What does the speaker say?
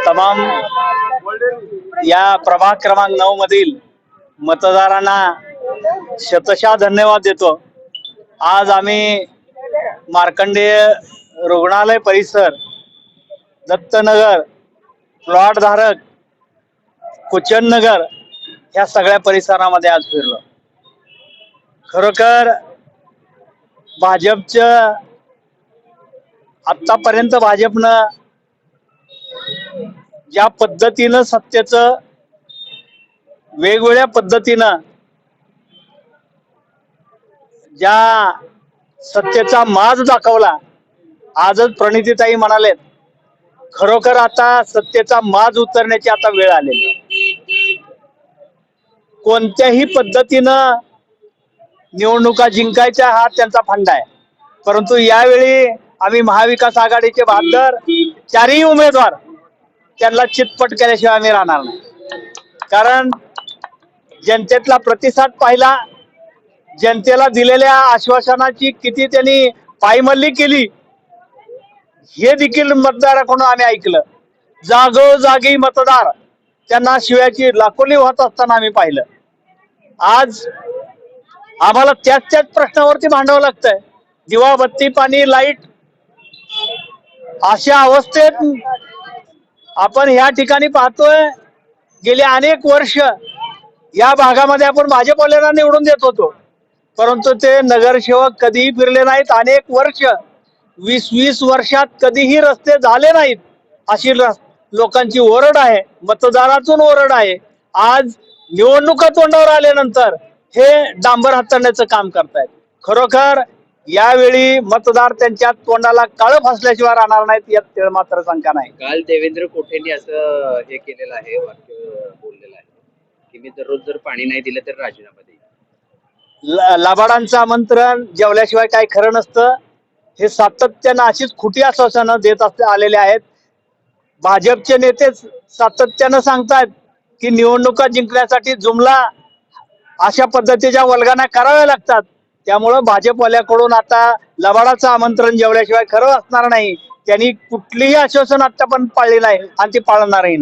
तमाम या प्रभाग क्रमांक 9 मधील मतदारांना शतशः धन्यवाद देतो। आज आम्ही मार्कंडेय रुग्णालय परिसर, दत्तनगर, प्लॉट धारक, कुचन नगर या सगळ्या परिसरामध्ये आज फिरलो। खरोखर भाजपचं आतापर्यंत भाजपनं ज्या पद्धतीनं सत्तेचं वेगवेगळ्या पद्धतीनं ज्या सत्तेचा माज दाखवला, आजच प्रणितीताई म्हणालेत खरोखर आता सत्तेचा माज उतरण्याची आता वेळ आलेली। कोणत्याही पद्धतीनं निवडणुका जिंकायच्या हा त्यांचा फंडा आहे, परंतु यावेळी आम्ही महाविकास आघाडीचे 72 चारही उमेदवार त्यांना चितपट केल्याशिवाय आम्ही राहणार नाही। कारण जनतेतला प्रतिसाद पाहिला, जनतेला दिलेल्या आश्वासनाची किती त्यांनी पायमल्ली केली हे देखील मतदाराकडून आम्ही ऐकलं। जागोजागी मतदार त्यांना शिव्याची लाखोली होत असताना आम्ही पाहिलं। आज आम्हाला त्याच प्रश्नावरती भांडावं लागतंय। दिवा बत्ती पाणी लाईट अशा अवस्थेत आपण ह्या ठिकाणी पाहतोय। गेले अनेक वर्ष या भागामध्ये आपण भाजपवाल्यांना निवडून देत होतो, परंतु ते नगरसेवक कधीही फिरले नाहीत। अनेक वर्ष 20 वर्षात कधीही रस्ते झाले नाहीत अशी लोकांची ओरड आहे, मतदारातून ओरड आहे। आज निवडणुका तोंडावर आल्यानंतर हे डांबर हातरण्याचं काम करतायत। खरोखर यावेळी मतदार त्यांच्या तोंडाला काळं फासल्याशिवाय राहणार नाहीत यात तेळ मात्र शंका नाही। काल देवेंद्र कोठेंनी असं हे केलेलं आहे, वाक्य बोललेलं आहे की मी दररोज जर पाणी नाही दिलं तर राजीनामा देईल। लबाडांचं आमंत्रण जेवल्याशिवाय काही खरं नसतं, हे सातत्यानं अशीच खोटी आश्वासनं देत आलेले आहेत। भाजपचे नेते सातत्यानं सांगतात की निवडणुका जिंकण्यासाठी जुमला अशा पद्धतीच्या वल्गना कराव्या लागतात। त्यामुळं भाजपवाल्याकडून आता लबाडाचं आमंत्रण जेवल्याशिवाय खरं असणार नाही। त्यांनी कुठलीही आश्वासन आतापर्यंत पाळली नाही आणि ती पाळणारही नाही।